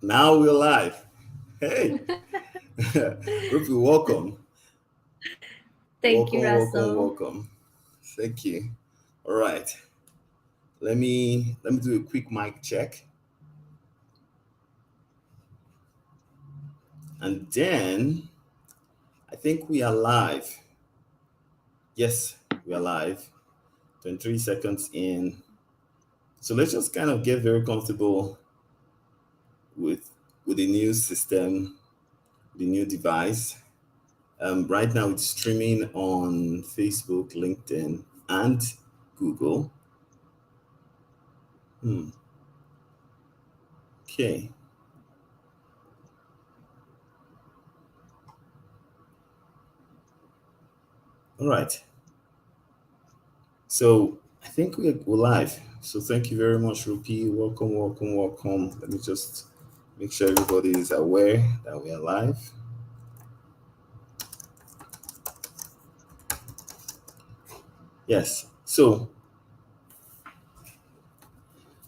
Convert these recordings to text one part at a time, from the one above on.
Now we're live. Hey, Rupi, welcome. Thank you, Welcome, welcome, Russell. welcome. Thank you. All right. Let me do a quick mic check. And then I think we are live. Yes, we are live. 23 seconds in. So let's just kind of get very comfortable with the new system, the new device. Right now it's streaming on Facebook, LinkedIn, and Google. Hmm. Okay. All right. So I think we're live. So thank you very much, Rupi. Welcome, welcome, welcome. Let me just make sure everybody is aware that we are live. Yes. So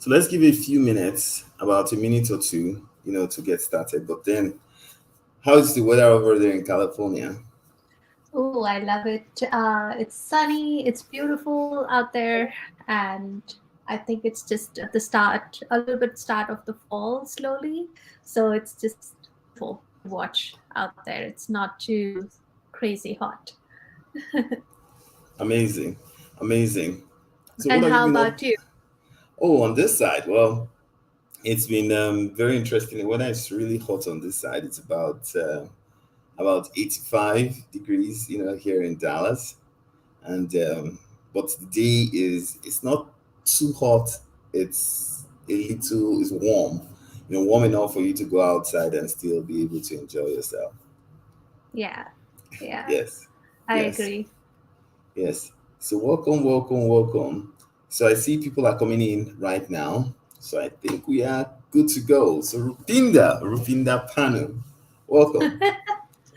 let's give it a few minutes, about a minute or two, to get started. But then, how is the weather over there in California? Oh, I love it. It's sunny, it's beautiful out there, and I think it's just at the start, a little bit start of the fall slowly. So it's just beautiful to watch out there. It's not too crazy hot. Amazing, amazing. So what And have you how been up? about you? Oh, on this side, well, it's been very interesting. The weather is really hot on this side. It's about 85 degrees, here in Dallas. And but the day it's not too hot. It's warm, warm enough for you to go outside and still be able to enjoy yourself. Yeah, yeah, Yes, I yes, agree. yes. So welcome, welcome, welcome. So I see people are coming in right now. So I think we are good to go. So Rupinder Pannu, welcome,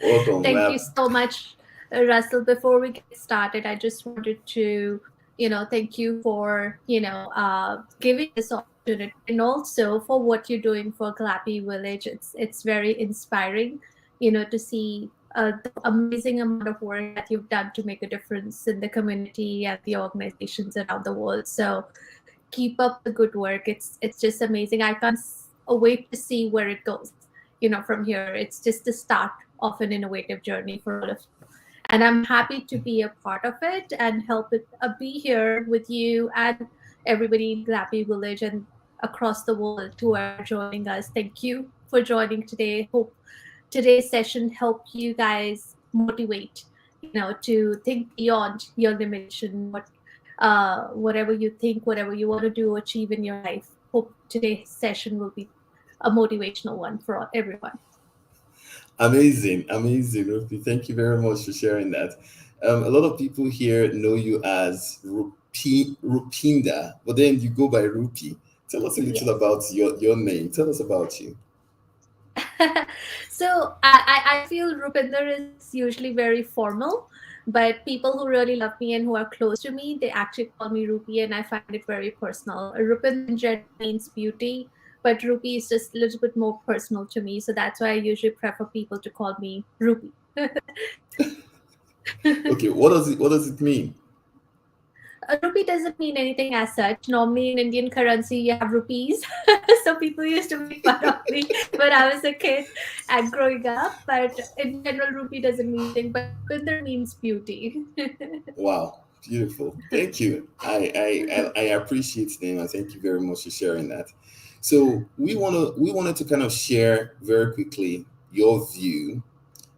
welcome. Thank you so much, Russell. Before we get started, I just wanted to, thank you for, giving this opportunity and also for what you're doing for Clappy Village. It's very inspiring, to see the amazing amount of work that you've done to make a difference in the community and the organizations around the world. So keep up the good work. It's just amazing. I can't wait to see where it goes. From here, it's just the start of an innovative journey for all of you. And I'm happy to be a part of it and help it be here with you and everybody in Glappy Village and across the world who are joining us. Thank you for joining today. Hope today's session help you guys motivate, to think beyond your limitation, whatever you think, whatever you want to do, achieve in your life. Hope today's session will be a motivational one for everyone. Amazing, amazing, Rupi. Thank you very much for sharing that. A lot of people here know you as Rupinder, but then you go by Rupi. Tell us a little Yes. about your name. Tell us about you. So I feel Rupinder is usually very formal, but people who really love me and who are close to me, they actually call me Rupi, and I find it very personal. Rupinder in general means beauty, but Rupi is just a little bit more personal to me, so that's why I usually prefer people to call me Rupi. Okay, what does it mean? A rupee doesn't mean anything as such. Normally in Indian currency, you have rupees. So people used to make fun of me when I was a kid and growing up. But in general, rupee doesn't mean anything. But rupinder means beauty. Wow, beautiful. Thank you. I appreciate the name and thank you very much for sharing that. So we wanted to kind of share very quickly your view.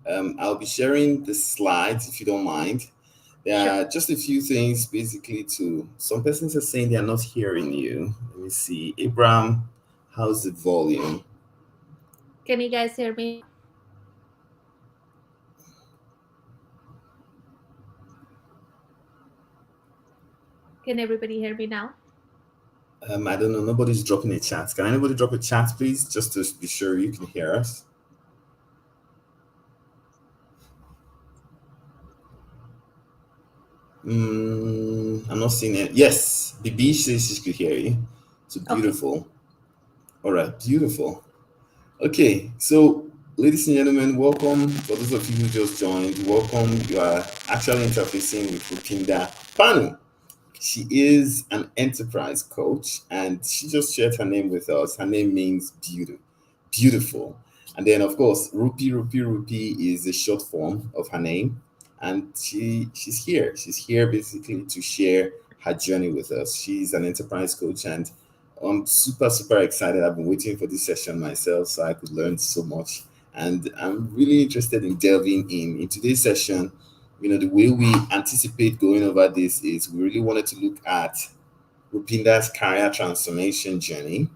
I'll be sharing the slides if you don't mind. There Sure. are just a few things basically to some persons are saying they are not hearing you. Let me see. Abraham, how's the volume? Can you guys hear me now? Can everybody hear me now? I don't know. Nobody's dropping a chat. Can anybody drop a chat, please? Just to be sure you can hear us. I'm not seeing it. Yes, the beach says she could hear you. So Okay. beautiful. All right, beautiful. Okay, so ladies and gentlemen, welcome. For those of you who just joined, welcome. You are actually interfacing with Rupinder Pannu. She is an enterprise coach and she just shared her name with us. Her name means beauty, beautiful. And then, of course, Rupi is the short form of her name. And she's here. She's here basically to share her journey with us. She's an enterprise coach and I'm super, super excited. I've been waiting for this session myself so I could learn so much. And I'm really interested in delving in today's session. The way we anticipate going over this is we really wanted to look at Rupinda's career transformation journey,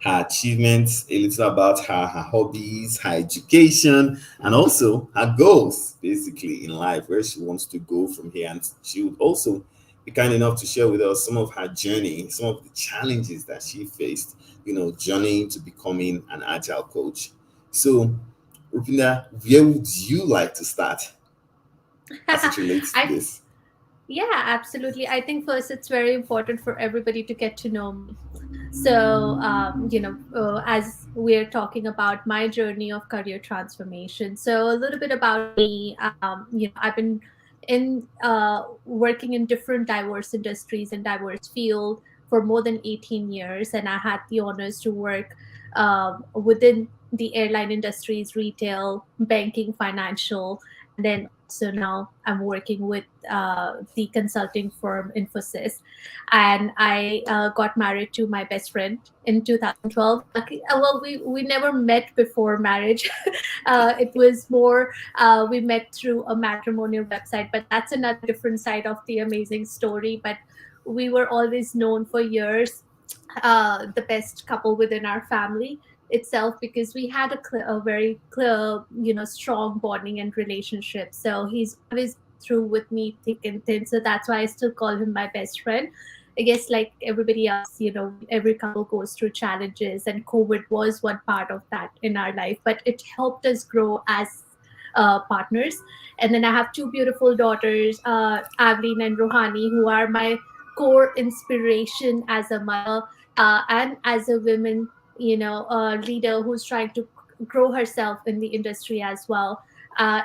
her achievements, a little about her hobbies, her education, and also her goals, basically, in life, where she wants to go from here. And she would also be kind enough to share with us some of her journey, some of the challenges that she faced, journeying to becoming an agile coach. So, Rupinda, where would you like to start as it relates to I this? Yeah, absolutely. I think first it's very important for everybody to get to know me. So, as we're talking about my journey of career transformation, so a little bit about me. I've been working in different diverse industries and diverse field for more than 18 years, and I had the honors to work within the airline industries, retail, banking, financial, and then also now I'm working with the consulting firm Infosys, and I got married to my best friend in 2012. Well, we never met before marriage. It was more we met through a matrimonial website, but that's another different side of the amazing story. But we were always known for years, the best couple within our family itself, because we had a very clear, strong bonding and relationship. So he's always through with me thick and thin. So that's why I still call him my best friend. I guess like everybody else, every couple goes through challenges, and COVID was one part of that in our life, but it helped us grow as partners. And then I have two beautiful daughters, Avleen and Ruhani, who are my core inspiration as a mother and as a woman, leader who's trying to grow herself in the industry as well.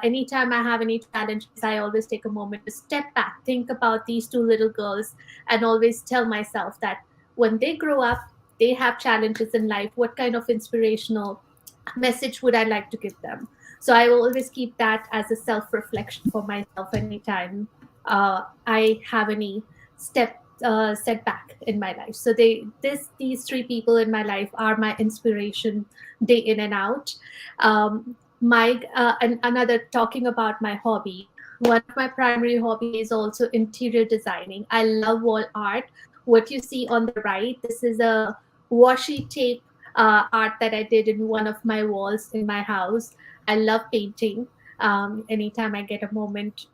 Anytime I have any challenges, I always take a moment to step back, think about these two little girls, and always tell myself that when they grow up, they have challenges in life. What kind of inspirational message would I like to give them? So I will always keep that as a self reflection for myself anytime I have any setback in my life. So these three people in my life are my inspiration day in and out. My and another talking about my hobby. One of my primary hobby is also interior designing. I love wall art. What you see on the right, this is a washi tape art that I did in one of my walls in my house. I love painting. Anytime I get a moment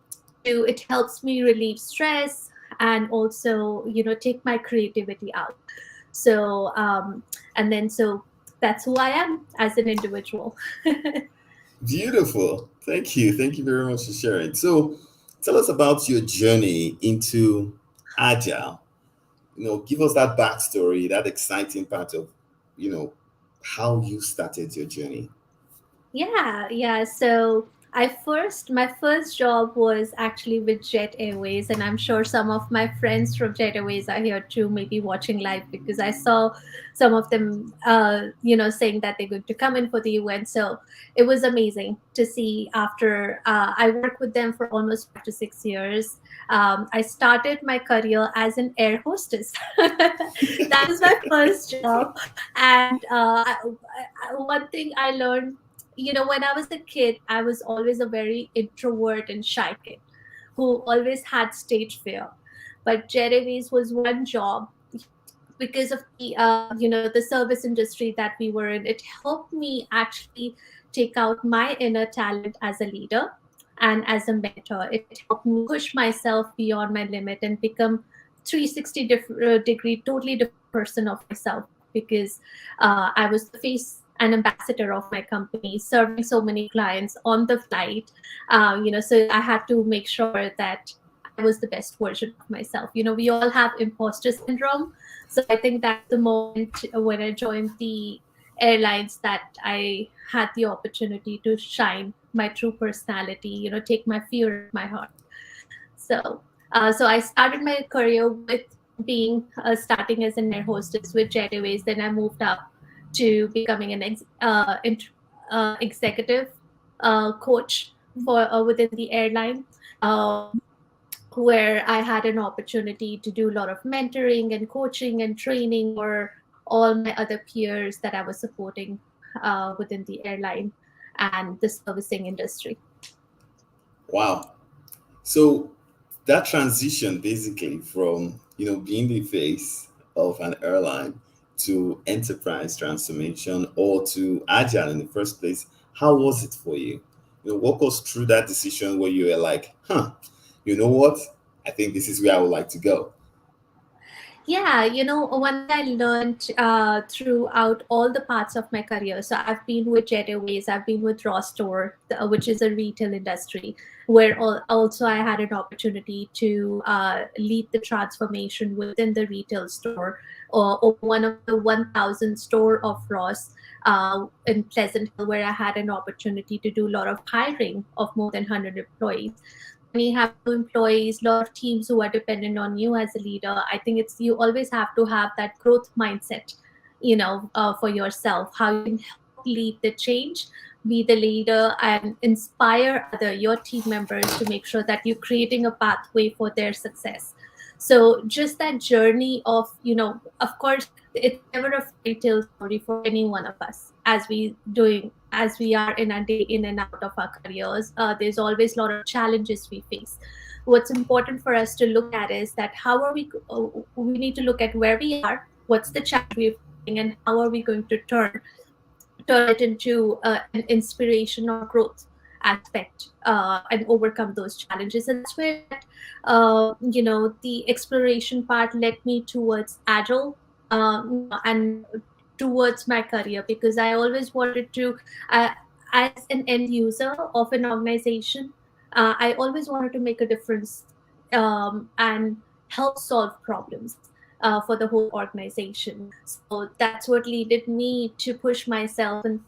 to, it helps me relieve stress and also, take my creativity out. So, and then so that's who I am as an individual. Beautiful. Thank you. Thank you very much for sharing. So, tell us about your journey into Agile. Give us that backstory, that exciting part of, you know, how you started your journey. Yeah. So my first job was actually with Jet Airways, and I'm sure some of my friends from Jet Airways are here too, maybe watching live, because I saw some of them, saying that they're going to come in for the event. So it was amazing to see. After I worked with them for almost 5 to 6 years, I started my career as an air hostess. That was my first job, and one thing I learned, when I was a kid, I was always a very introvert and shy kid who always had stage fear. But Jeremy's was one job, because of the the service industry that we were in. It helped me actually take out my inner talent as a leader and as a mentor. It helped me push myself beyond my limit and become 360 degree totally different person of myself, because I was the face and ambassador of my company, serving so many clients on the flight. So I had to make sure that I was the best version of myself. We all have imposter syndrome. So I think that's the moment when I joined the airlines that I had the opportunity to shine my true personality, take my fear at my heart. So I started my career with being starting as an air hostess with Jet Airways. Then I moved up to becoming an executive coach for within the airline, um, where I had an opportunity to do a lot of mentoring and coaching and training for all my other peers that I was supporting within the airline and the servicing industry. Wow. So that transition basically from, being the face of an airline to enterprise transformation or to agile in the first place, how was it for you? Walk us through that decision where you were like, you know what? I think this is where I would like to go. Yeah, one thing I learned throughout all the parts of my career. So I've been with Jet Airways, I've been with Raw Store, which is a retail industry, where also I had an opportunity to lead the transformation within the retail store, or one of the 1,000 store of Ross in Pleasant Hill, where I had an opportunity to do a lot of hiring of more than 100 employees. When you have new employees, a lot of teams who are dependent on you as a leader, I think it's you always have to have that growth mindset, for yourself, how you can help lead the change, be the leader, and inspire other your team members to make sure that you're creating a pathway for their success. So just that journey of, of course, it's never a fairy tale story for any one of us as we are in a day in and out of our careers. There's always a lot of challenges we face. What's important for us to look at is that how are we need to look at where we are, what's the challenge we're facing, and how are we going to turn it into an inspiration or growth aspect, and overcome those challenges. And that's where the exploration part led me towards agile, and towards my career, because I always wanted to, uh, as an end user of an organization, I always wanted to make a difference, and help solve problems for the whole organization. So that's what led me to push myself and,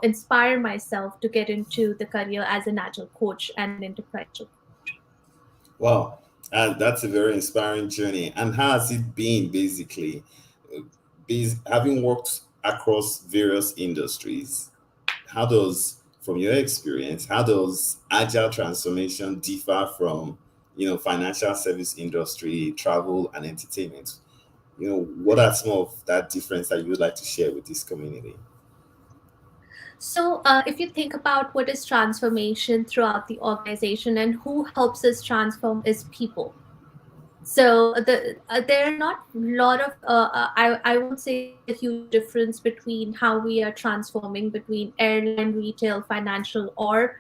inspire myself to get into the career as an agile coach and an enterprise coach. Wow. And that's a very inspiring journey. And how has it been basically? Having worked across various industries, how does, from your experience, how does agile transformation differ from, financial service industry, travel, and entertainment? What are some of that difference that you would like to share with this community? So, if you think about what is transformation throughout the organization and who helps us transform is people. So there are not a lot of I won't say there's a huge difference between how we are transforming between airline, retail, financial, or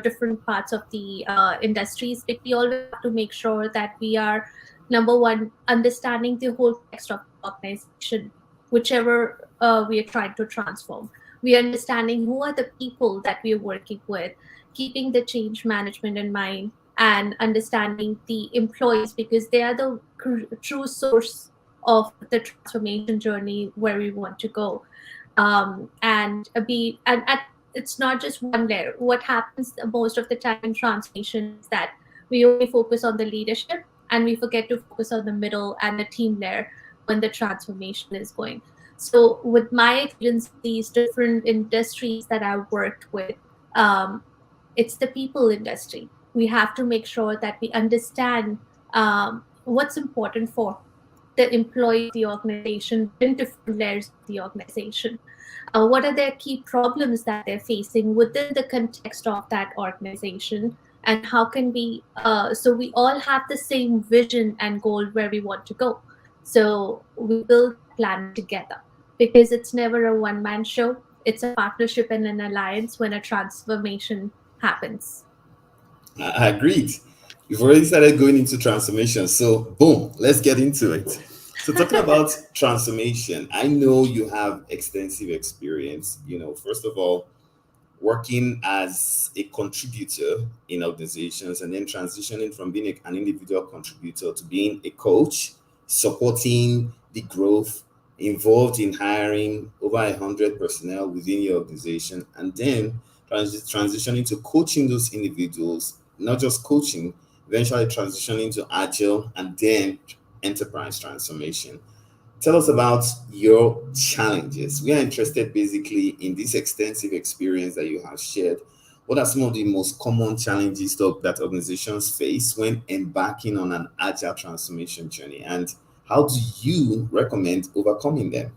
different parts of the industries. But we always have to make sure that we are, number one, understanding the whole context of the organization, whichever we are trying to transform. We are understanding who are the people that we are working with, keeping the change management in mind, and understanding the employees, because they are the true source of the transformation journey where we want to go. And be and at It's not just one layer. What happens most of the time in transformation is that we only focus on the leadership and we forget to focus on the middle and the team layer when the transformation is going. So with my experience in these different industries that I've worked with, um, it's the people industry. We have to make sure that we understand what's important for the employee of the organization within different layers of the organization. What are their key problems that they're facing within the context of that organization, and how can we so we all have the same vision and goal where we want to go. So we build that plan together, because it's never a one-man show. It's a partnership and an alliance when a transformation happens. I agreed. You've already started going into transformation. So, boom, let's get into it. So, talking about transformation, I know you have extensive experience. First of all, working as a contributor in organizations and then transitioning from being an individual contributor to being a coach, supporting the growth involved in hiring over 100 personnel within your organization, and then transitioning to coaching those individuals, not just coaching, eventually transitioning to agile and then enterprise transformation. Tell us about your challenges. We are interested basically in this extensive experience that you have shared. What are some of the most common challenges that organizations face when embarking on an agile transformation journey? And how do you recommend overcoming them?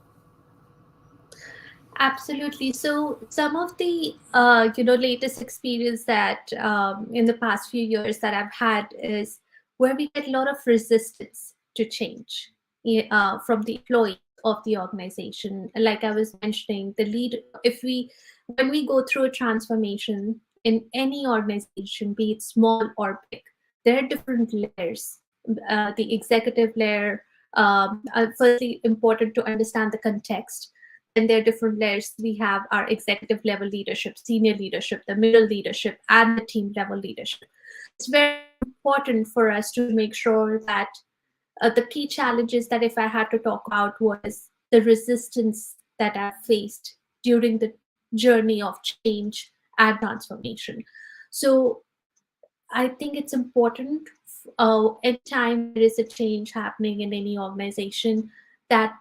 Absolutely. So some of the latest experience that in the past few years that I've had is where we get a lot of resistance to change from the employees of the organization. Like I was mentioning, the lead. If we when we go through a transformation in any organization, be it small or big, there are different layers. The executive layer. Firstly, important to understand the context. Then there are different layers. We have our executive level leadership, senior leadership, the middle leadership, and the team level leadership. It's very important for us to make sure that the key challenges that if I had to talk about was the resistance that I've faced during the journey of change and transformation. So I think it's important anytime there is a change happening in any organization that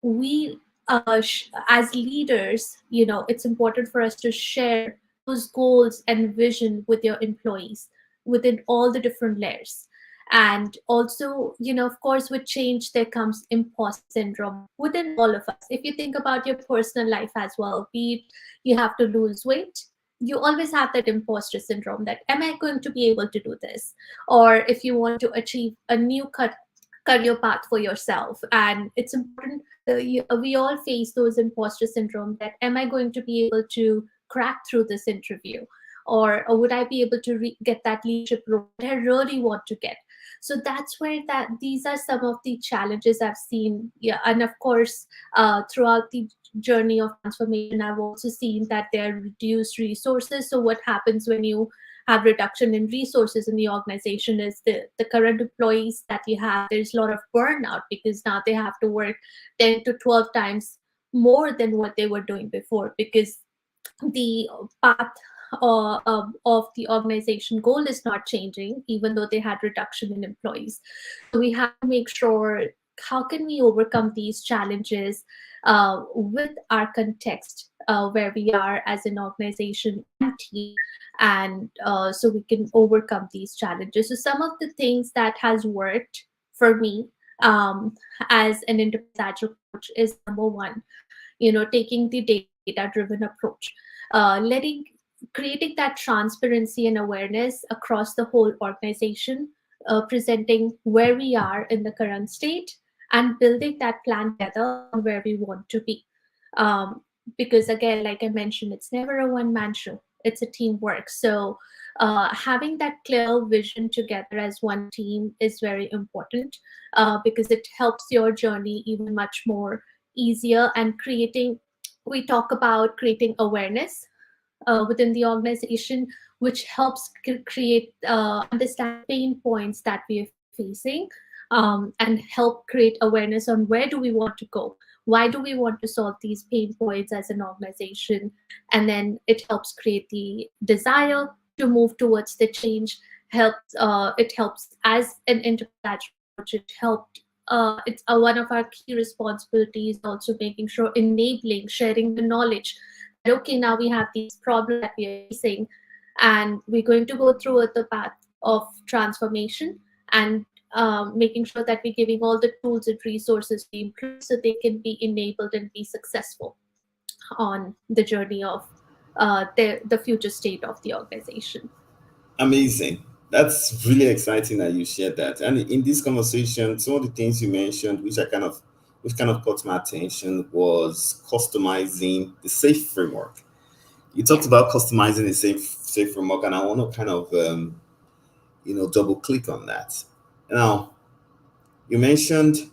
we, as leaders, it's important for us to share those goals and vision with your employees within all the different layers. And also, of course, with change, there comes imposter syndrome within all of us. If you think about your personal life as well, be it you have to lose weight, you always have that imposter syndrome that am I going to be able to do this, or if you want to achieve a new career path for yourself. And it's important, we all face those imposter syndrome that am I going to be able to crack through this interview, or would I be able to get that leadership role that I really want to get. So that's where that these are some of the challenges I've seen. Yeah, and of course, throughout the journey of transformation, I've also seen that there are reduced resources. So what happens when you have reduction in resources in the organization is the current employees that you have, there's a lot of burnout because now they have to work 10 to 12 times more than what they were doing before, because the path of the organization goal is not changing, even though they had reduction in employees. So we have to make sure how can we overcome these challenges with our context, where we are as an organization and team, and so we can overcome these challenges. So some of the things that has worked for me as an enterprise agile coach is number one, taking the data driven approach, letting creating that transparency and awareness across the whole organization, presenting where we are in the current state and building that plan together on where we want to be. Because again, like I mentioned, it's never a one-man show, it's a teamwork. So having that clear vision together as one team is very important, because it helps your journey even much more easier. And creating, we talk about creating awareness within the organization, which helps create understand pain points that we are facing, and help create awareness on where do we want to go, why do we want to solve these pain points as an organization. And then it helps create the desire to move towards the change. It helps as an enterprise coach, it helped it's one of our key responsibilities, also making sure enabling sharing the knowledge that okay, now we have these problems that we are facing, and we're going to go through the path of transformation, and making sure that we're giving all the tools and resources to employees so they can be enabled and be successful on the journey of the future state of the organization. Amazing. That's really exciting that you shared that. And in this conversation, some of the things you mentioned, which kind of caught my attention, was customizing the safe framework. You talked Yeah. about customizing the safe framework, and I want to kind of double click on that. Now, you mentioned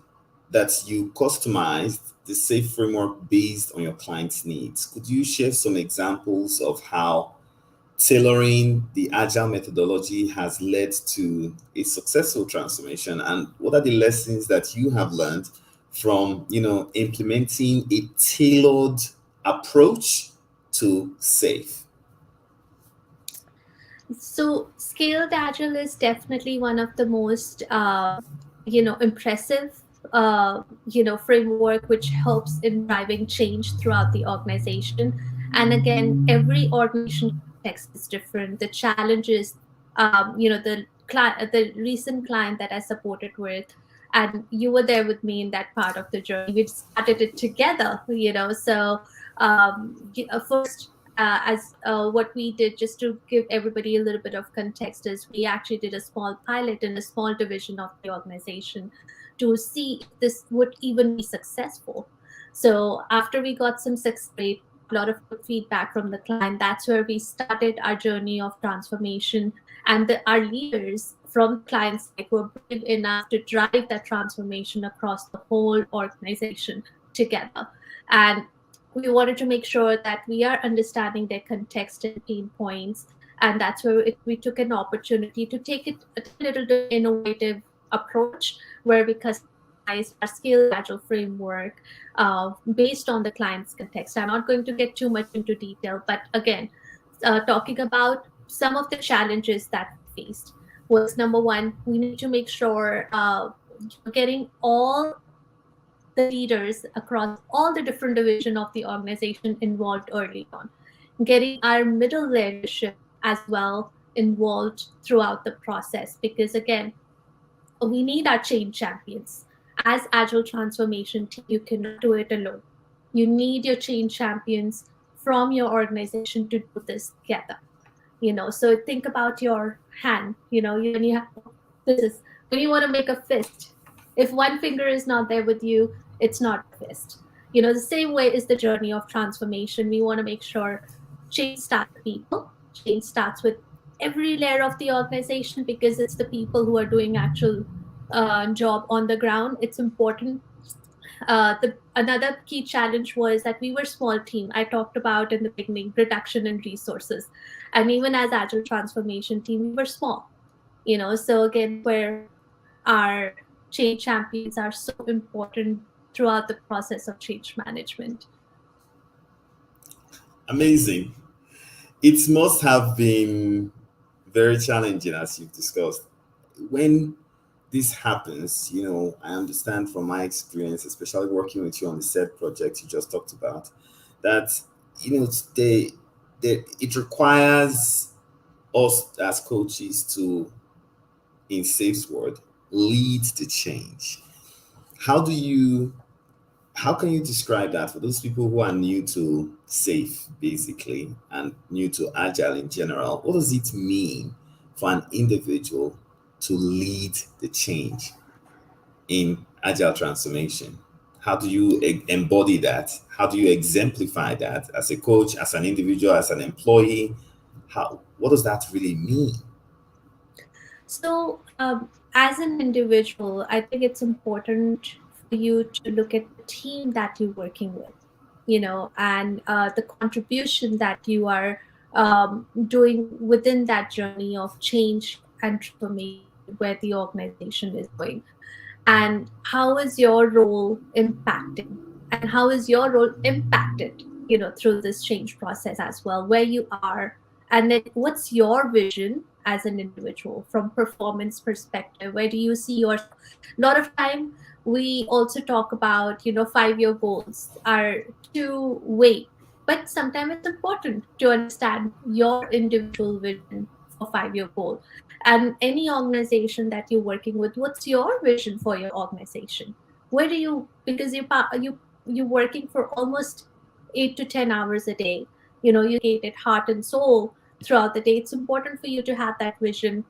that you customized the safe framework based on your client's needs. Could you share some examples of how tailoring the agile methodology has led to a successful transformation, and what are the lessons that you have learned from implementing a tailored approach to safe? So scaled agile is definitely one of the most impressive framework which helps in driving change throughout the organization. And again, every organization context is different. The challenges, the recent client that I supported with, and you were there with me in that part of the journey. We started it together, so first, as what we did, just to give everybody a little bit of context, is we actually did a small pilot in a small division of the organization to see if this would even be successful. So after we got some success rate, a lot of good feedback from the client, that's where we started our journey of transformation. And our leaders from the client side were brave enough to drive that transformation across the whole organization together. And we wanted to make sure that we are understanding their context and pain points. And that's where we took an opportunity to take a little bit innovative approach, where we customized our scale agile framework based on the client's context. I'm not going to get too much into detail, but again, talking about some of the challenges that we faced was, number one, we need to make sure getting all the leaders across all the different division of the organization involved early on, getting our middle leadership as well involved throughout the process, because again, we need our change champions. As agile transformation team, you cannot do it alone. You need your change champions from your organization to do this together. So think about your hand. When you have this is when you want to make a fist, if one finger is not there with you, it's not a fist. The same way is the journey of transformation. We want to make sure change starts with people. Change starts with every layer of the organization, because it's the people who are doing actual job on the ground. It's important. The Another key challenge was that we were small team. I talked about in the beginning reduction in resources, and even as agile transformation team, we were small. So again, where our change champions are so important throughout the process of change management. Amazing. It must have been very challenging, as you've discussed. When this happens, I understand from my experience, especially working with you on the said project you just talked about, that it requires us as coaches to, in Safe's word, lead the change. How do you how can you describe that for those people who are new to Safe, basically, and new to Agile in general? What does it mean for an individual to lead the change in Agile transformation? How do you embody that? How do you exemplify that as a coach, as an individual, as an employee? What does that really mean? So, as an individual, I think it's important for you to look at the team that you're working with, and the contribution that you are doing within that journey of change and transformation where the organization is going. And how is your role impacting? And how is your role impacted, through this change process as well, where you are, and then what's your vision as an individual from performance perspective? Where do you see yourself? A lot of time we also talk about, 5-year goals are too vague, but sometimes it's important to understand your individual vision for 5-year goal. And any organization that you're working with, what's your vision for your organization? Where do you, because you're working for almost 8 to 10 hours a day, you dedicated heart and soul throughout the day. It's important for you to have that vision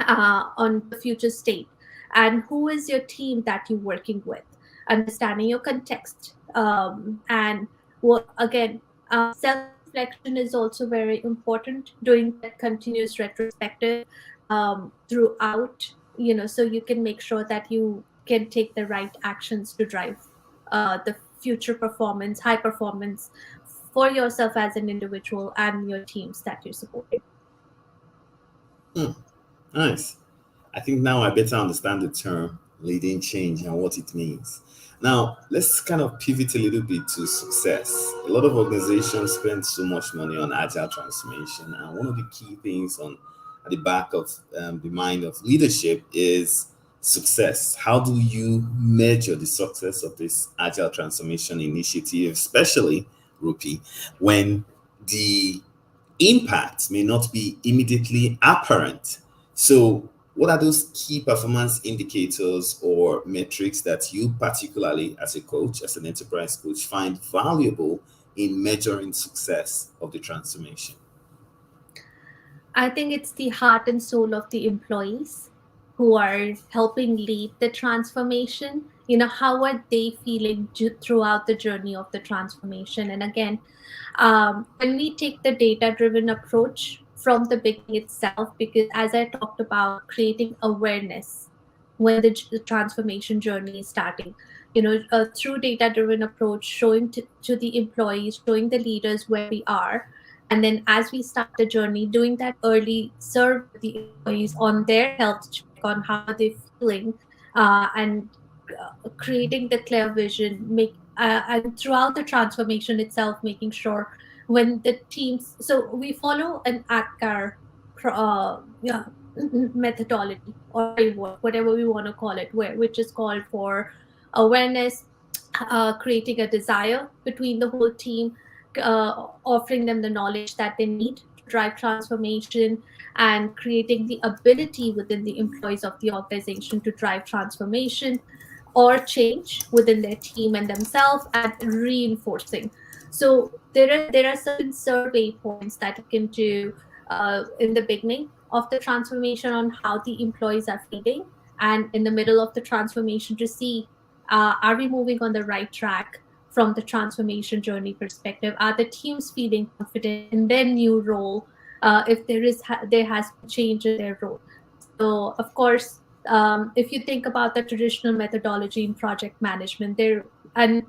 on the future state. And who is your team that you're working with? Understanding your context. And what, again, self reflection is also very important, doing that continuous retrospective throughout, so you can make sure that you can take the right actions to drive the future performance, high performance for yourself as an individual and your teams that you're supporting. Hmm, nice. I think now I better understand the term leading change and what it means. Now, let's kind of pivot a little bit to success. A lot of organizations spend so much money on agile transformation, and one of the key things on at the back of the mind of leadership is success. How do you measure the success of this agile transformation initiative, especially Rupi, when the impact may not be immediately apparent? So, what are those key performance indicators or metrics that you, particularly as a coach, as an enterprise coach, find valuable in measuring success of the transformation? I think it's the heart and soul of the employees who are helping lead the transformation. How are they feeling throughout the journey of the transformation? And again, when we take the data driven approach from the beginning itself, because as I talked about, creating awareness when the transformation journey is starting, through data driven approach, showing to the employees, showing the leaders where we are, and then as we start the journey, doing that early survey with the employees on their health check, on how are they feeling, and creating the clear vision, and throughout the transformation itself, making sure when the teams, so we follow an ACAR yeah, methodology or framework, whatever we want to call it, which is called for awareness, creating a desire between the whole team, offering them the knowledge that they need to drive transformation, and creating the ability within the employees of the organization to drive transformation or change within their team and themselves, and reinforcing. So there are certain survey points that you can do in the beginning of the transformation on how the employees are feeling, and in the middle of the transformation to see, are we moving on the right track from the transformation journey perspective? Are the teams feeling confident in their new role? If there has been change in their role. So of course, if you think about the traditional methodology in project management, there and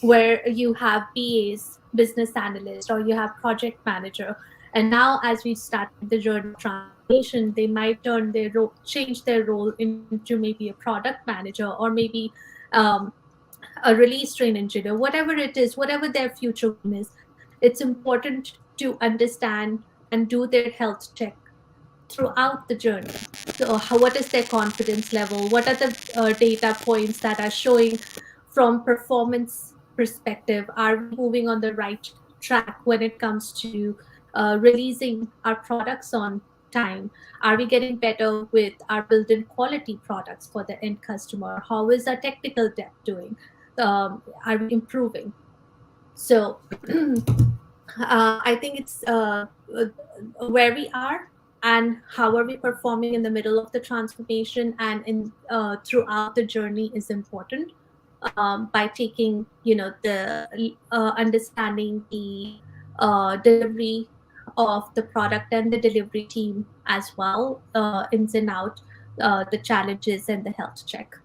where you have BAs, business analyst, or you have project manager, and now as we started the journey of transformation, they might change their role into maybe a product manager, or maybe um, a release train engineer, whatever it is, whatever their future one is. It's important to understand and do their health check throughout the journey. So, what is their confidence level? What are the data points that are showing from performance perspective? Are we moving on the right track when it comes to releasing our products on time? Are we getting better with our built-in quality products for the end customer? How is our technical debt doing? Are we improving? So I think it's where we are and how are we performing in the middle of the transformation and in throughout the journey is important. By taking, the understanding the delivery of the product and the delivery team as well, ins and out, the challenges and the health check.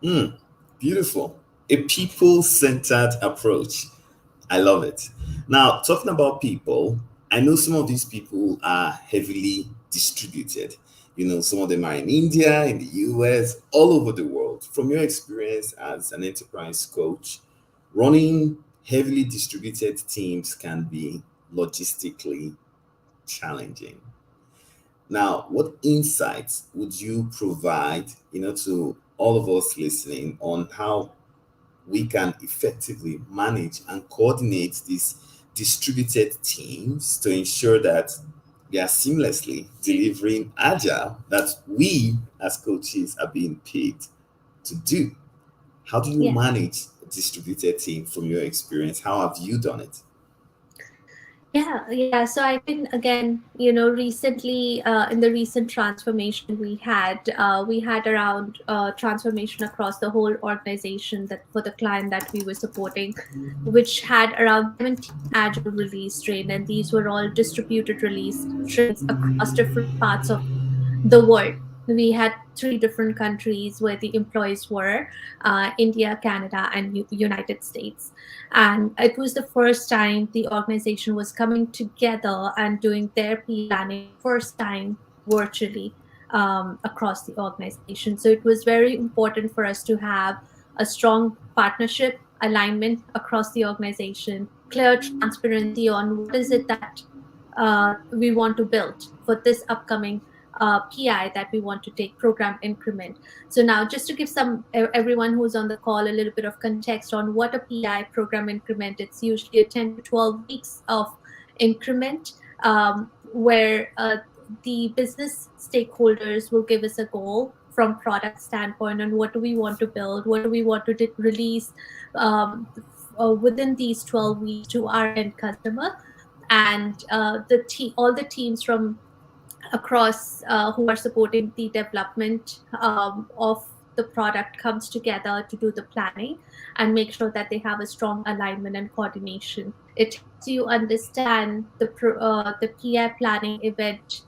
Mm, beautiful. A people centered approach. I love it. Now, talking about people, I know some of these people are heavily distributed. Some of them are in India, in the US, all over the world. From your experience as an enterprise coach, running heavily distributed teams can be logistically challenging. Now, what insights would you provide, to all of us listening on how we can effectively manage and coordinate these distributed teams to ensure that they are seamlessly delivering agile that we as coaches are being paid to do? How do you Yeah. manage a distributed team from your experience? How have you done it? Yeah. So I think again, recently in the recent transformation we had around transformation across the whole organization that for the client that we were supporting, which had around 17 agile release train, and these were all distributed release trains across different parts of the world. We had three different countries where the employees were: India, Canada, and United States. And it was the first time the organization was coming together and doing their planning first time virtually across the organization. So it was very important for us to have a strong partnership alignment across the organization, clear transparency on what is it that we want to build for this upcoming PI that we want to take, program increment. So now, just to give everyone who's on the call a little bit of context on what a PI, program increment, it's usually a 10 to 12 weeks of increment, where the business stakeholders will give us a goal from product standpoint on what do we want to build, what do we want to release within these 12 weeks to our end customer. And all the teams from across who are supporting the development of the product comes together to do the planning and make sure that they have a strong alignment and coordination. It helps you understand the PI planning event.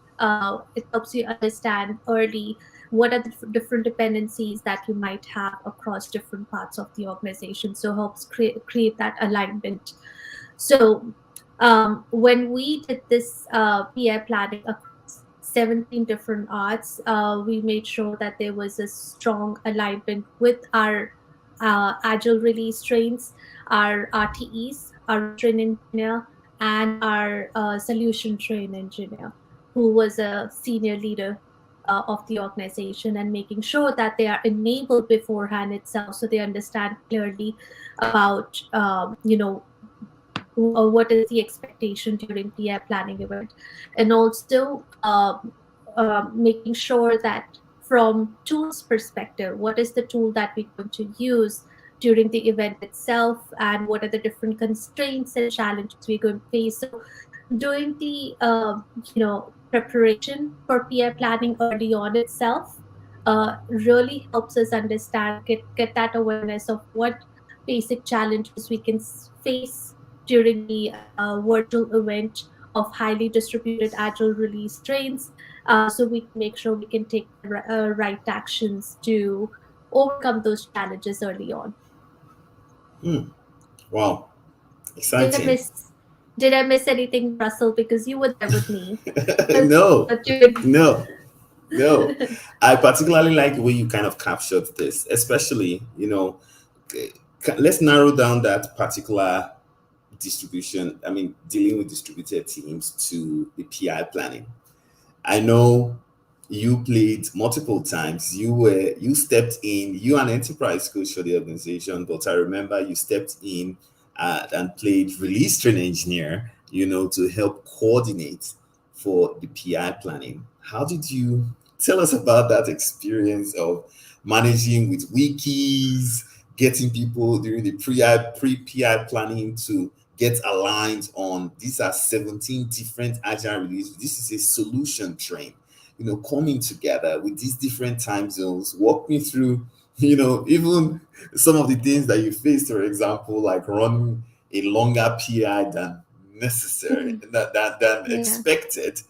It helps you understand early what are the different dependencies that you might have across different parts of the organization. So helps create that alignment. So when we did this PI planning across 17 different arts, we made sure that there was a strong alignment with our Agile Release Trains, our RTEs, our Train Engineer, and our Solution Train Engineer, who was a senior leader of the organization, and making sure that they are enabled beforehand itself so they understand clearly about, what is the expectation during PI planning event, and also making sure that from tools perspective, what is the tool that we're going to use during the event itself, and what are the different constraints and challenges we're going to face. So doing the preparation for PI planning early on itself really helps us understand, get that awareness of what basic challenges we can face during the virtual event of highly distributed agile release trains, so we can make sure we can take the right actions to overcome those challenges early on. Hmm. Wow, Did I exciting. miss did I miss anything, Russell? Because you were there with me. No, But you no, no. I particularly like the way you kind of captured this, especially, let's narrow down that particular distribution. I mean, dealing with distributed teams to the PI planning. I know you played multiple times. You stepped in. You an enterprise coach for the organization, but I remember you stepped in and played release train engineer. To help coordinate for the PI planning. How did you tell us about that experience of managing with wikis, getting people during the pre-PI planning to get aligned on these are 17 different agile releases. This is a solution train, coming together with these different time zones. Walk me through, even some of the things that you faced, for example, like running a longer PI than necessary, than yeah. expected.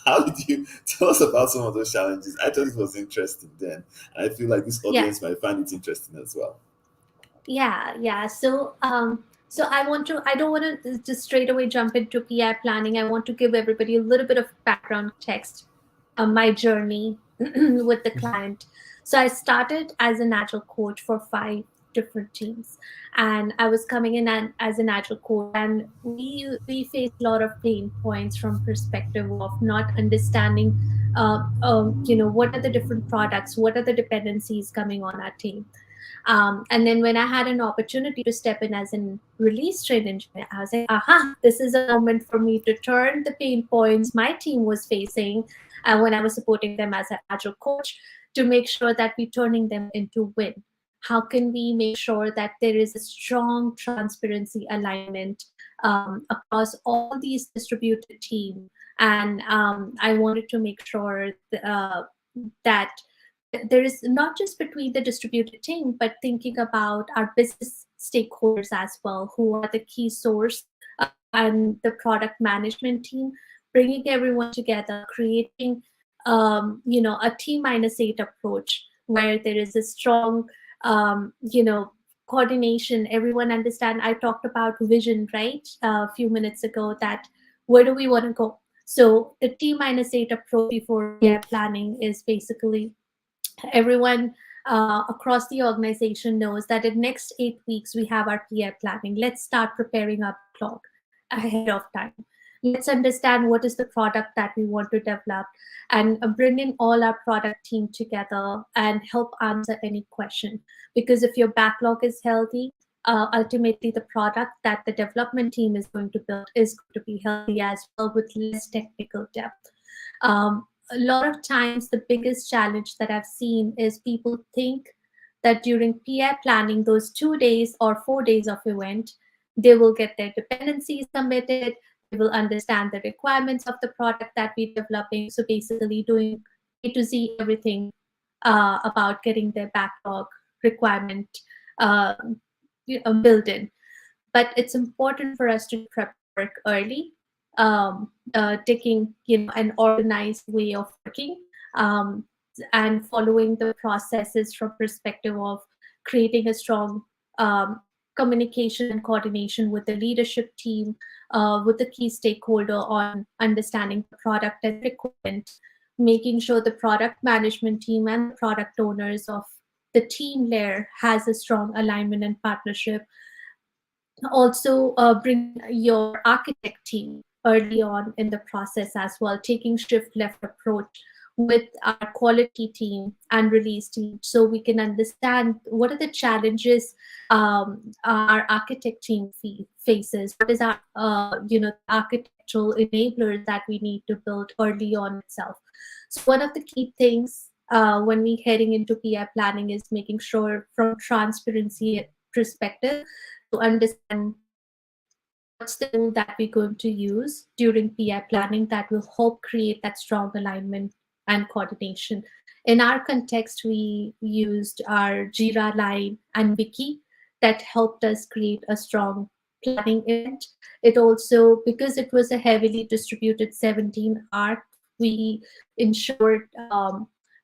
How did you tell us about some of those challenges? I thought it was interesting then. And I feel like this Yeah. audience might find it interesting as well. Yeah. So I don't want to just straight away jump into PI planning. I want to give everybody a little bit of background text on my journey with the client. So I started as an agile coach for 5 different teams, and I was coming in as an agile coach, and we faced a lot of pain points from perspective of not understanding, what are the different products, what are the dependencies coming on our team. And then when I had an opportunity to step in as an release train engineer, I was like, aha, this is a moment for me to turn the pain points my team was facing when I was supporting them as an agile coach, to make sure that we're turning them into win. How can we make sure that there is a strong transparency alignment across all these distributed teams? And I wanted to make sure that there is not just between the distributed team, but thinking about our business stakeholders as well, who are the key source, and the product management team, bringing everyone together, creating a T-8 approach where there is a strong coordination. Everyone understand. I talked about vision, right, a few minutes ago, that where do we want to go. So the T-8 approach before PI planning is basically everyone across the organization knows that in next 8 weeks we have our PI planning. Let's start preparing our backlog ahead of time. Let's understand what is the product that we want to develop, and bring in all our product team together and help answer any question. Because if your backlog is healthy, ultimately the product that the development team is going to build is going to be healthy as well, with less technical depth. A lot of times, the biggest challenge that I've seen is people think that during PI planning, those 2 days or 4 days of event, they will get their dependencies submitted, they will understand the requirements of the product that we're developing. So basically, doing A to Z everything about getting their backlog requirement uh, built in. But it's important for us to prep work early, taking an organized way of working, um, and following the processes from perspective of creating a strong um, communication and coordination with the leadership team, with the key stakeholder on understanding the product and requirement, making sure the product management team and the product owners of the team layer has a strong alignment and partnership. Also bring your architect team early on in the process as well, taking shift left approach with our quality team and release team, so we can understand what are the challenges our architect team faces, what is our architectural enablers that we need to build early on itself. So one of the key things when we heading into PI planning is making sure from transparency perspective to understand what's the tool that we're going to use during PI planning that will help create that strong alignment and coordination. In our context, we used our Jira line and Wiki that helped us create a strong planning event. It also, because it was a heavily distributed 17 hour, we ensured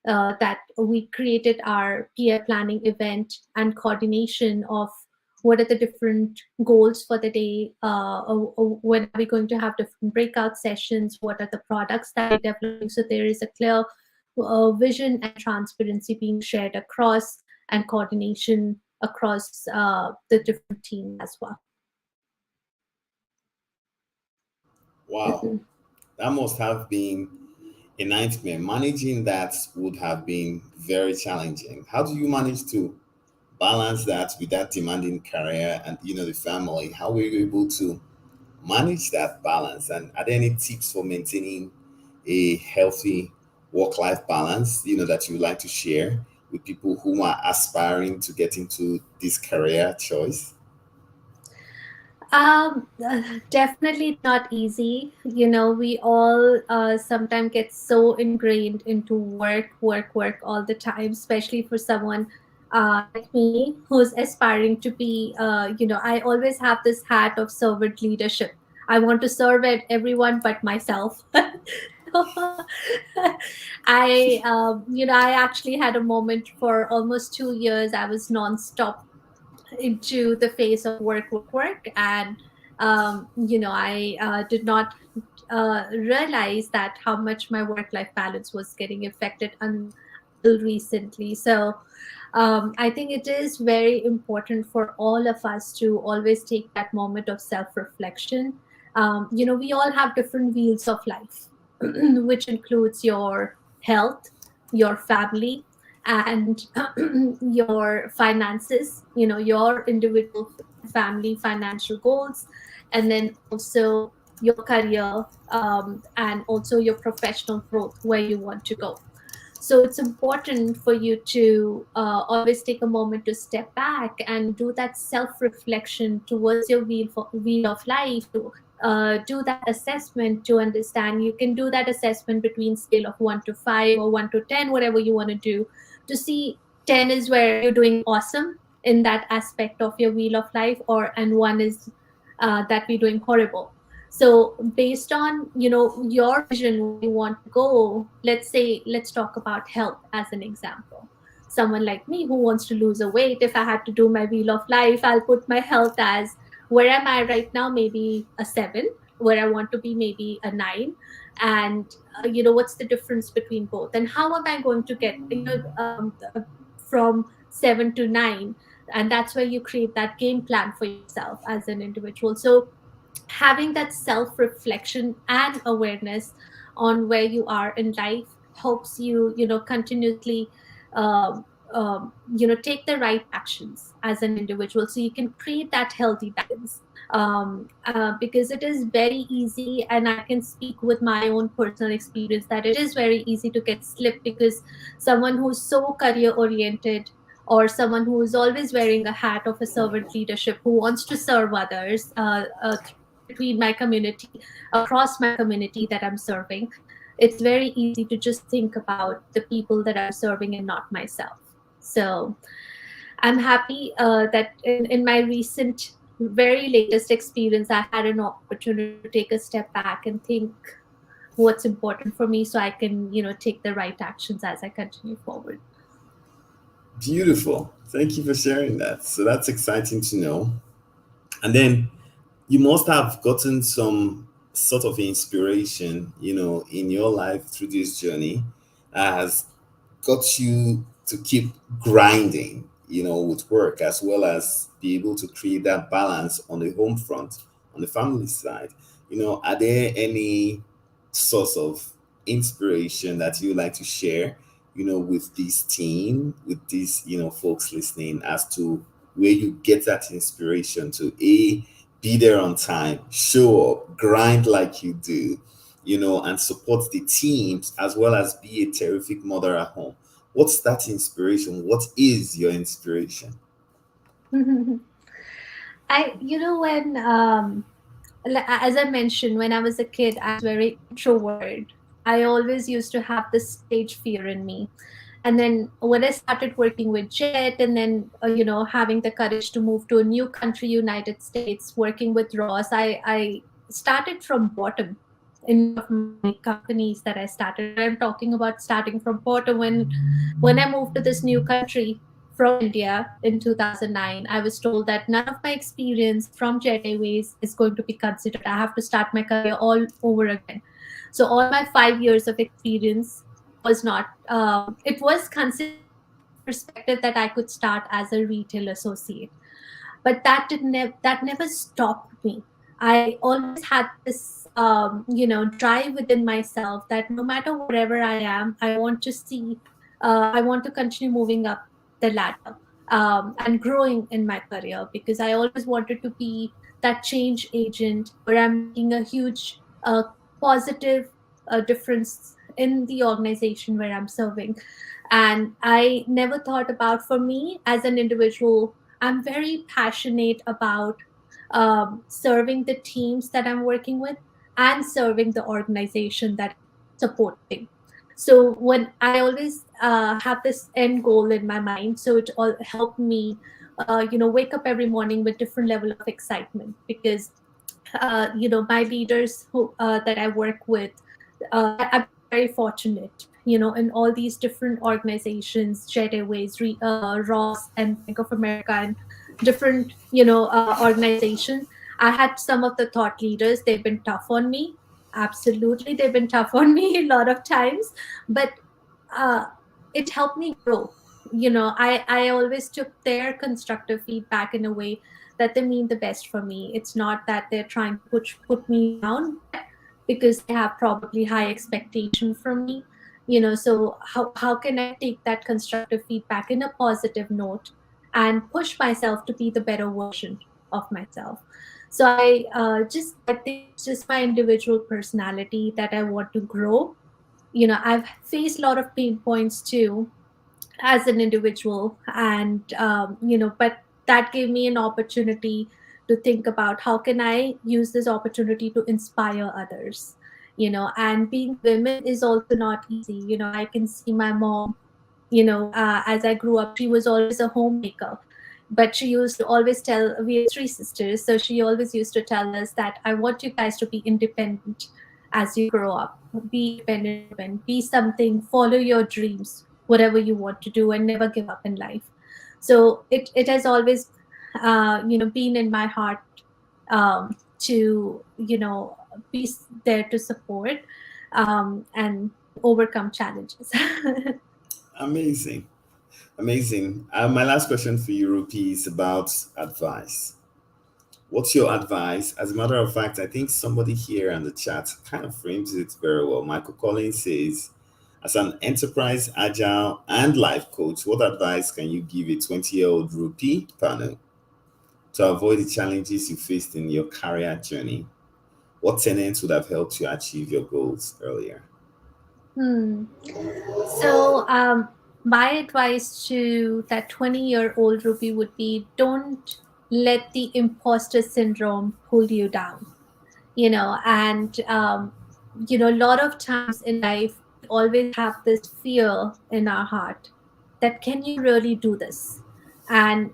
that we created our PI planning event and coordination of what are the different goals for the day, when are we going to have different breakout sessions, what are the products that we're developing, so there is a clear vision and transparency being shared across, and coordination across the different teams as well. Wow, that must have been a nightmare. Managing that would have been very challenging. How do you manage to balance that with that demanding career and the family? How were you able to manage that balance? And are there any tips for maintaining a healthy work-life balance, that you would like to share with people who are aspiring to get into this career choice? Definitely not easy. We all sometimes get so ingrained into work, work, work all the time, especially for someone like me who's aspiring to be, I always have this hat of servant leadership. I want to serve at everyone but myself. I actually had a moment for almost 2 years. I was nonstop into the phase of work, work, work, and I did not realize that how much my work-life balance was getting affected until recently. So I think it is very important for all of us to always take that moment of self-reflection. We all have different wheels of life, which includes your health, your family, and your finances, your individual family financial goals, and then also your career, and also your professional growth, where you want to go. So it's important for you to always take a moment to step back and do that self-reflection towards your wheel of life, to do that assessment, to understand. You can do that assessment between scale of 1 to 5 or 1 to 10, whatever you want to do, to see 10 is where you're doing awesome in that aspect of your wheel of life, and 1 is that we're doing horrible. So based on your vision where you want to go, let's talk about health as an example. Someone like me who wants to lose a weight, if I had to do my wheel of life, I'll put my health as, where am I right now? Maybe a 7. Where I want to be, maybe a 9. And what's the difference between both, and how am I going to get from 7 to 9, and that's where you create that game plan for yourself as an individual. So having that self reflection and awareness on where you are in life helps you, continuously um, take the right actions as an individual, so you can create that healthy balance. Because it is very easy, and I can speak with my own personal experience, that it is very easy to get slipped, because someone who's so career oriented, or someone who is always wearing a hat of a servant leadership, who wants to serve others, between my community, across my community that I'm serving, it's very easy to just think about the people that I'm serving and not myself. So I'm happy that in my recent, very latest experience, I had an opportunity to take a step back and think what's important for me, so I can, take the right actions as I continue forward. Beautiful. Thank you for sharing that. So that's exciting to know. And then you must have gotten some sort of inspiration, in your life through this journey as got you to keep grinding, with work, as well as be able to create that balance on the home front, on the family side. Are there any source of inspiration that you like to share, with this team, with these, folks listening, as to where you get that inspiration to be there on time, show up, grind like you do, and support the teams, as well as be a terrific mother at home? What's that inspiration? What is your inspiration? When as I mentioned, when I was a kid, I was very introvert. I always used to have this stage fear in me. And then when I started working with Jet, and then having the courage to move to a new country, United States, working with Ross, I started from bottom in one of my companies that I started. I'm talking about starting from bottom. When I moved to this new country from India in 2009, I was told that none of my experience from Jet Airways is going to be considered. I have to start my career all over again. So all my 5 years of experience was not. It was considered from this perspective that I could start as a retail associate, but that never stopped me. I always had this drive within myself that no matter wherever I am, I want to continue moving up the ladder, and growing in my career, because I always wanted to be that change agent where I'm making a huge positive difference in the organization where I'm serving. And I never thought about, for me as an individual, I'm very passionate about serving the teams that I'm working with, and serving the organization that I'm supporting. So when I always have this end goal in my mind, so it all helped me, wake up every morning with different level of excitement, because my leaders that I work with, I've been very fortunate, in all these different organizations, Jet Airways, Ross, and Bank of America, and different, organizations. I had some of the thought leaders. They've been tough on me. Absolutely, they've been tough on me a lot of times, but uh, it helped me grow. I always took their constructive feedback in a way that they mean the best for me. It's not that they're trying to put me down, but because they have probably high expectation from me. So how can I take that constructive feedback in a positive note, and push myself to be the better version of myself? So I think it's just my individual personality that I want to grow. I've faced a lot of pain points too as an individual, and but that gave me an opportunity to think about how can I use this opportunity to inspire others. And being a woman is also not easy. I can see my mom, as I grew up, she was always a homemaker. But she used to always tell, we are three sisters, so she always used to tell us that I want you guys to be independent as you grow up. Be independent women, be something, follow your dreams, whatever you want to do, and never give up in life. So it has always, been in my heart, to, be there to support, and overcome challenges. Amazing. Amazing. My last question for you, Rupi, is about advice. What's your advice? As a matter of fact, I think somebody here in the chat kind of frames it very well. Michael Collins says, as an enterprise, agile, and life coach, what advice can you give a 20-year-old Rupi Pannu to avoid the challenges you faced in your career journey? What tenets would have helped you achieve your goals earlier? Hmm. So, my advice to that 20-year-old Ruby would be, don't let the imposter syndrome pull you down. And a lot of times in life we always have this fear in our heart that, can you really do this? And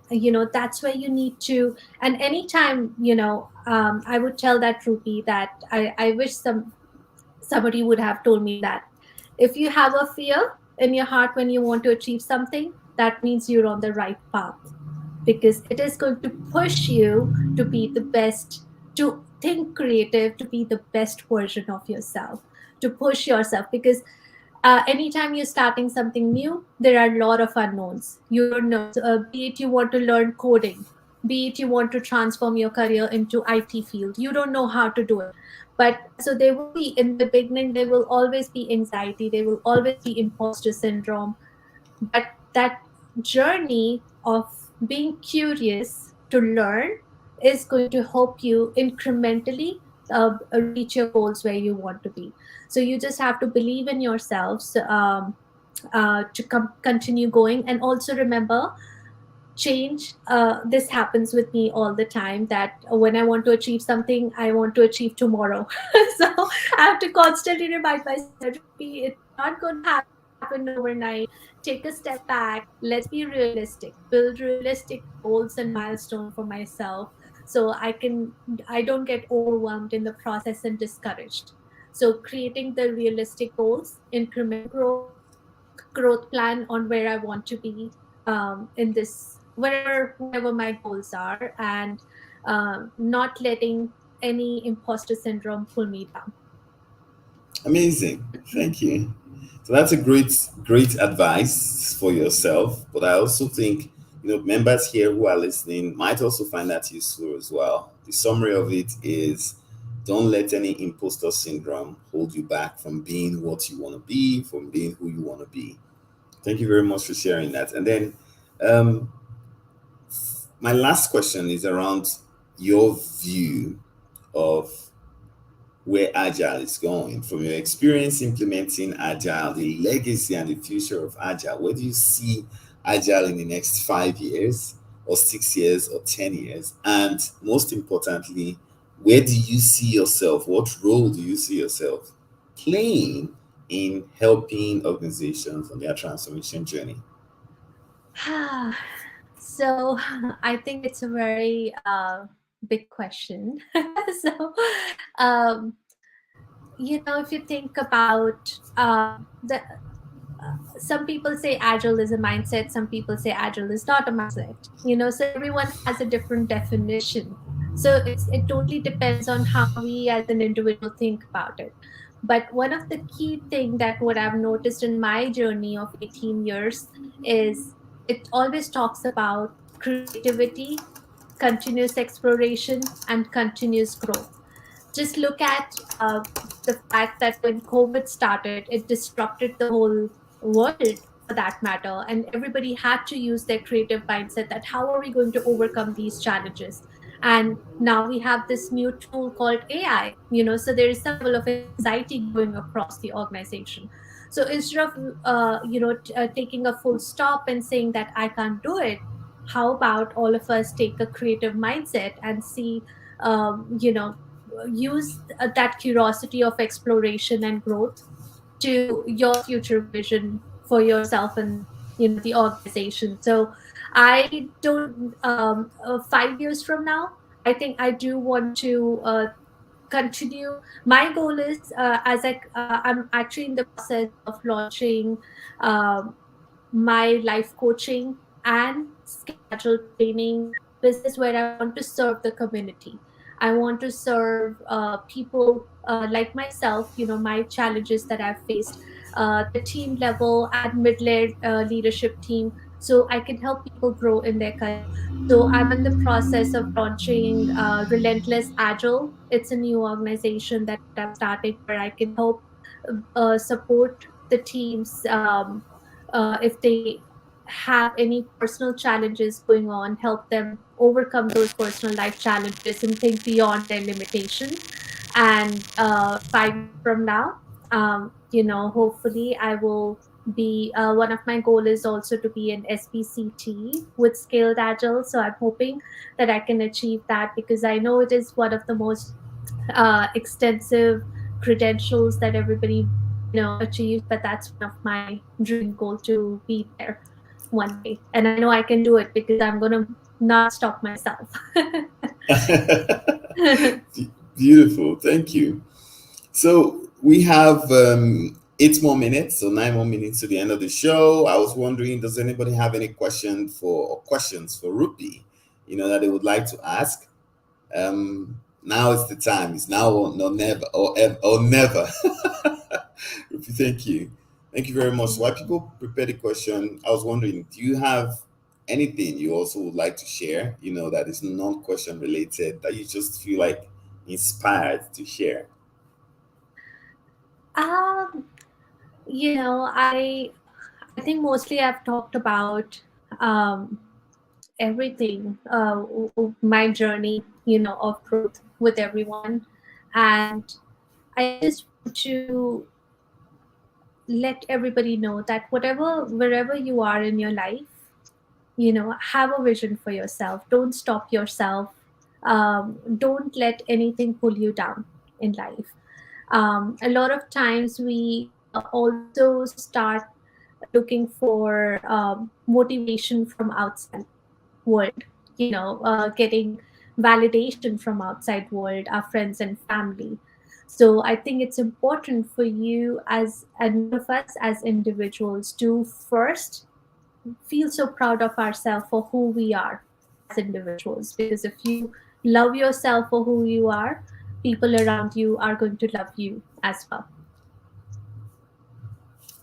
that's where you need to. And anytime, I would tell that Ruby that I wish somebody would have told me that if you have a fear in your heart when you want to achieve something, that means you're on the right path, because it is going to push you to be the best, to think creative, to be the best version of yourself, to push yourself. Because anytime you're starting something new, there are a lot of unknowns. You don't know. So, be it you want to learn coding, be it you want to transform your career into IT field, you don't know how to do it. But so there will be, in the beginning, there will always be anxiety. There will always be imposter syndrome. But that journey of being curious to learn is going to help you incrementally reach your goals where you want to be. So you just have to believe in yourselves, to continue going. And also remember, change, this happens with me all the time, that when I want to achieve something, I want to achieve tomorrow. So I have to constantly remind myself that, Ruby, it's not going to happen overnight. Take a step back, let's be realistic, build realistic goals and milestone for myself, so I don't get overwhelmed in the process and discouraged. So creating the realistic goals, increment growth plan on where I want to be, in this, wherever my goals are, and not letting any imposter syndrome pull me down. Amazing. Thank you. So that's a great advice for yourself. But I also think, members here who are listening might also find that useful as well. The summary of it is, don't let any imposter syndrome hold you back from being what you want to be, from being who you want to be. Thank you very much for sharing that. And then um, my last question is around your view of where Agile is going. From your experience implementing Agile, the legacy and the future of Agile, where do you see Agile in the next 5 years, or 6 years, or 10 years? And most importantly, where do you see yourself? What role do you see yourself playing in helping organizations on their transformation journey? So I think it's a very big question. So, um, if you think about, the some people say agile is a mindset, some people say agile is not a mindset, so everyone has a different definition. So it totally depends on how we as an individual think about it. But one of the key thing that what I've noticed in my journey of 18 years is, it always talks about creativity, continuous exploration, and continuous growth. Just look at the fact that when COVID started, it disrupted the whole world, for that matter, and everybody had to use their creative mindset, that how are we going to overcome these challenges. And now we have this new tool called AI, so there is some level of anxiety going across the organization. So instead of taking a full stop and saying that I can't do it, how about all of us take a creative mindset and see, use that curiosity of exploration and growth to your future vision for yourself and the organization. So I don't, 5 years from now, I think I do want to continue. My goal is, I'm actually in the process of launching um, my life coaching and schedule training business, where I want to serve the community. I want to serve people like myself, my challenges that I've faced, the team level and mid leadership team. so I can help people grow in their career. So I'm in the process of launching Relentless Agile. It's a new organization that I'm starting where I can help support the teams if they have any personal challenges going on, help them overcome those personal life challenges and think beyond their limitation. And 5 years from now, hopefully I will be one of my goal is also to be an SPCT with Scaled Agile. So I'm hoping that I can achieve that, because I know it is one of the most extensive credentials that everybody achieves, but that's one of my dream goal to be there one day. And I know I can do it because I'm going to not stop myself. Beautiful. Thank you. So we have 8 more minutes, so 9 more minutes to the end of the show. I was wondering, does anybody have any questions for Rupi, that they would like to ask? Now is the time. It's now or no never or never. Rupi, thank you. Thank you very much. So while people prepare the question, I was wondering, do you have anything you also would like to share, that is non-question related, that you just feel like inspired to share? um, I think mostly I've talked about um, everything, my journey, of growth with everyone. And I just want to let everybody know that wherever you are in your life, have a vision for yourself. Don't stop yourself. Don't let anything pull you down in life. A lot of times we also start looking for motivation from outside world, getting validation from outside world, our friends and family. So I think it's important for you as and all of us as individuals to first feel so proud of ourselves for who we are as individuals, because if you love yourself for who you are, people around you are going to love you as well.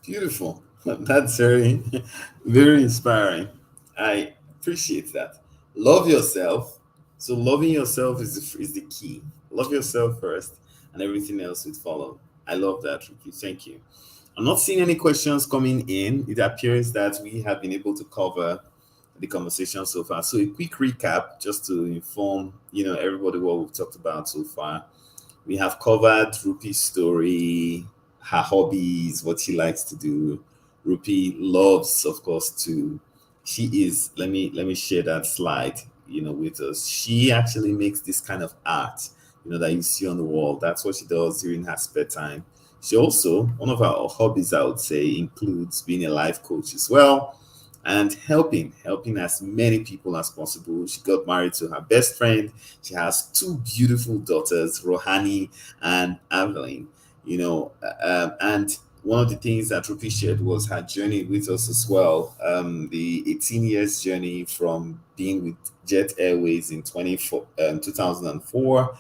Beautiful. That's very, very inspiring. I appreciate that. Love yourself. So loving yourself is the key. Love yourself first, and everything else will follow. I love that, Ricky. Thank you. I'm not seeing any questions coming in. It appears that we have been able to cover the conversation so far. So a quick recap, just to inform everybody what we've talked about so far. We have covered Rupi's story, her hobbies, what she likes to do. Rupi loves, of course, to. She is. Let me share that slide, with us. She actually makes this kind of art, that you see on the wall. That's what she does during her spare time. She also, one of her hobbies, I would say, includes being a life coach as well, and helping as many people as possible. She got married to her best friend. She has two beautiful daughters, Ruhani and Avleen. And one of the things that Rupi shared was her journey with us as well. The 18 years journey from being with Jet Airways in 2004,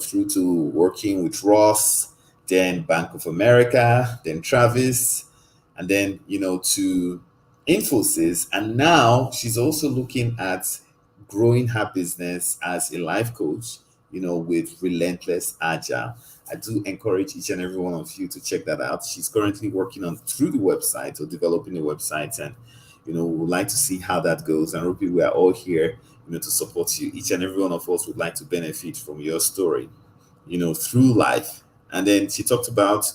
through to working with Ross, then Bank of America, then Travis, and then, to Infosys. And now she's also looking at growing her business as a life coach, with Relentless Agile. I do encourage each and every one of you to check that out. She's currently working on through the website or developing a website, and we would like to see how that goes. And Rupi, we are all here, to support you. Each and every one of us would like to benefit from your story, through life. And then she talked about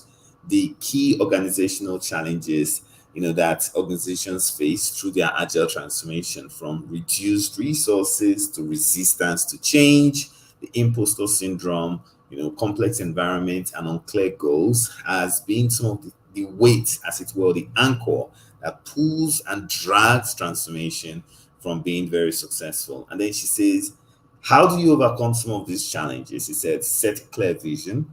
the key organizational challenges, that organizations face through their agile transformation, from reduced resources to resistance to change, the imposter syndrome, complex environment and unclear goals, as being some of the weight, as it were, the anchor that pulls and drags transformation from being very successful. And then she says, how do you overcome some of these challenges? She said, set clear vision,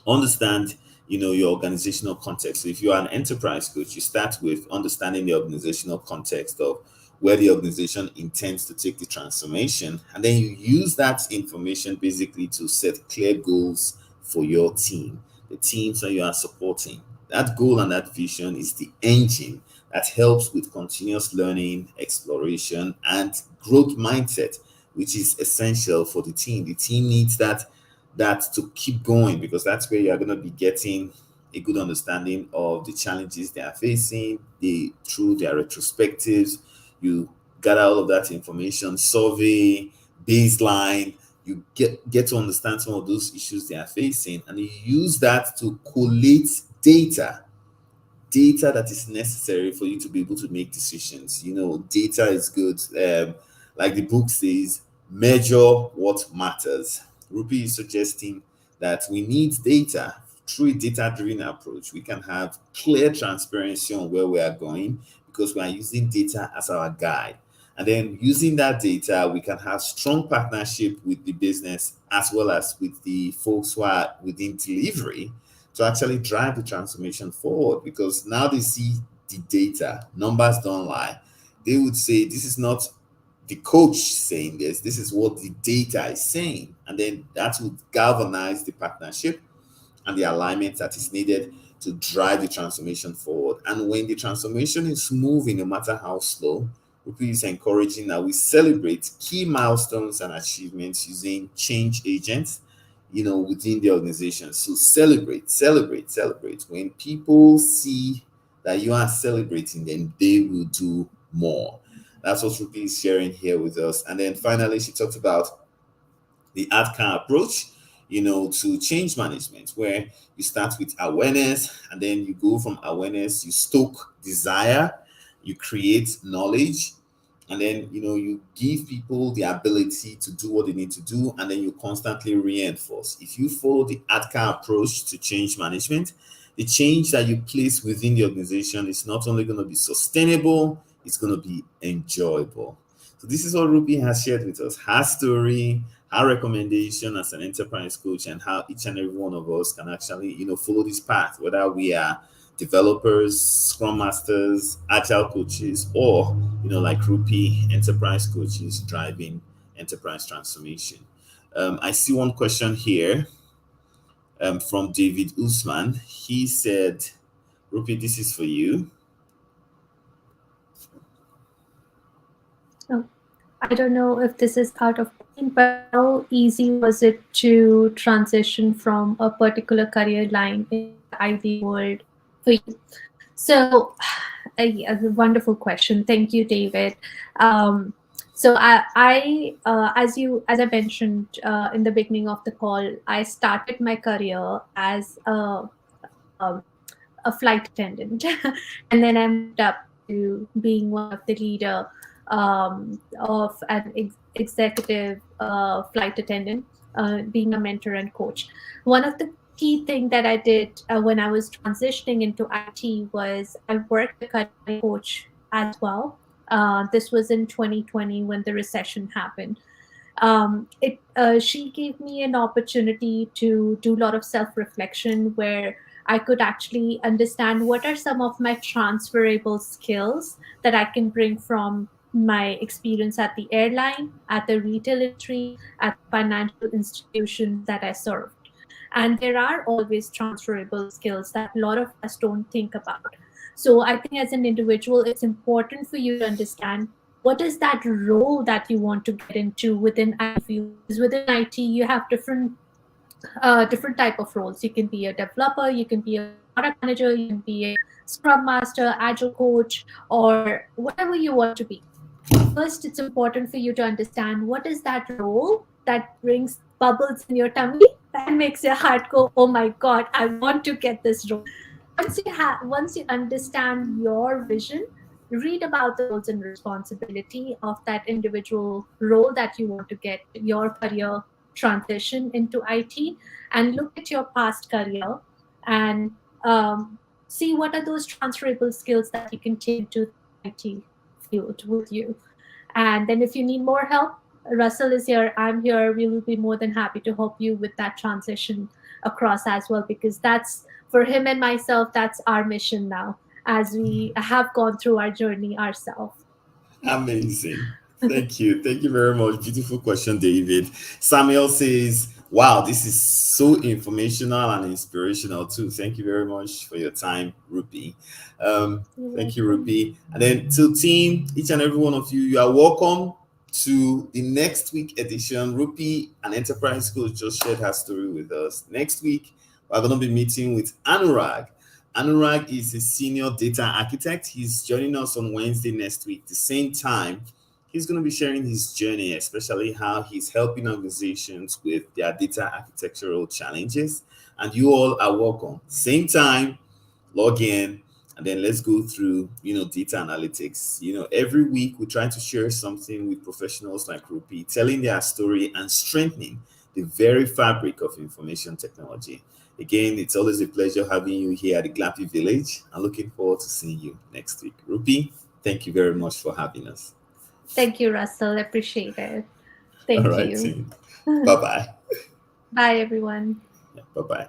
understand your organizational context. So if you are an enterprise coach, you start with understanding the organizational context of where the organization intends to take the transformation, and then you use that information basically to set clear goals for your team, the teams that you are supporting. That goal and that vision is the engine that helps with continuous learning, exploration, and growth mindset, which is essential for the team. The team needs that to keep going, because that's where you are going to be getting a good understanding of the challenges they are facing. They through their retrospectives, you gather all of that information, survey, baseline. You get to understand some of those issues they are facing, and you use that to collate data that is necessary for you to be able to make decisions. Data is good. Like the book says, measure what matters. Rupi is suggesting that we need data. Through a data driven approach, we can have clear transparency on where we are going, because we are using data as our guide. And then using that data, we can have strong partnership with the business as well as with the folks who are within delivery to actually drive the transformation forward, because now they see the data. Numbers don't lie. They would say, this is not the coach saying this is what the data is saying. And then that would galvanize the partnership and the alignment that is needed to drive the transformation forward. And when the transformation is moving, no matter how slow, Rupi is encouraging that we celebrate key milestones and achievements using change agents, within the organization. So celebrate, celebrate, celebrate. When people see that you are celebrating, then they will do more. That's what Rupi is sharing here with us. And then finally, she talked about the outcome approach, to change management, where you start with awareness, and then you go from awareness, you stoke desire, you create knowledge, and then you give people the ability to do what they need to do, and then you constantly reinforce. If you follow the outcome approach to change management, the change that you place within the organization is not only going to be sustainable, it's going to be enjoyable. So this is what Ruby has shared with us, her story, her recommendation as an enterprise coach, and how each and every one of us can actually follow this path, whether we are developers, scrum masters, agile coaches, or like Rupi, enterprise coaches driving enterprise transformation. I see one question here from David Usman. He said, Rupi, this is for you. Oh, I don't know if this is out of point, but how easy was it to transition from a particular career line into the IT world for you? So, a wonderful question. Thank you, David. So as I mentioned in the beginning of the call, I started my career as um, a flight attendant, and then I moved up to being one of the leader of an executive flight attendant, being a mentor and coach. One of the key thing that I did when I was transitioning into IT was I worked a career coach as well. This was in 2020 when the recession happened. She gave me an opportunity to do a lot of self-reflection where I could actually understand what are some of my transferable skills that I can bring from my experience at the airline, at the retail industry, at the financial institutions that I served. And there are always transferable skills that a lot of us don't think about. So I think as an individual, it's important for you to understand what is that role that you want to get into within IT field. Because within IT, you have different type of roles. You can be a developer, you can be a product manager, you can be a scrum master, agile coach, or whatever you want to be. First, it's important for you to understand what is that role that brings bubbles in your tummy and makes your heart go, oh my god, I want to get this role. Once you understand your vision, read about the roles and responsibility of that individual role that you want to get your career transition into IT, and look at your past career and see what are those transferable skills that you can take into the IT field with you. And then if you need more help, Russell is here, I'm here. We will be more than happy to help you with that transition across as well, because that's for him and myself, that's our mission now as we have gone through our journey ourselves. Amazing. Thank you. Thank you very much. Beautiful question, David. Samuel says, wow, this is so informational and inspirational too. Thank you very much for your time, Rupi. Um, You're thank you, welcome. Rupi. And then to team, each and every one of you, you are welcome to the next week edition. Rupi, an enterprise coach, just shared her story with us. Next week, we're going to be meeting with Anurag. Anurag is a senior data architect. He's joining us on Wednesday next week, the same time. He's going to be sharing his journey, especially how he's helping organizations with their data architectural challenges. And you all are welcome. Same time, log in, and then let's go through, data analytics. Every week we try to share something with professionals like Rupi, telling their story and strengthening the very fabric of information technology. Again, it's always a pleasure having you here at the Glampy Village. I'm looking forward to seeing you next week. Rupi, thank you very much for having us. Thank you, Russell. Appreciate it. All Thank right, you. team. Bye bye. Bye, everyone. Bye bye.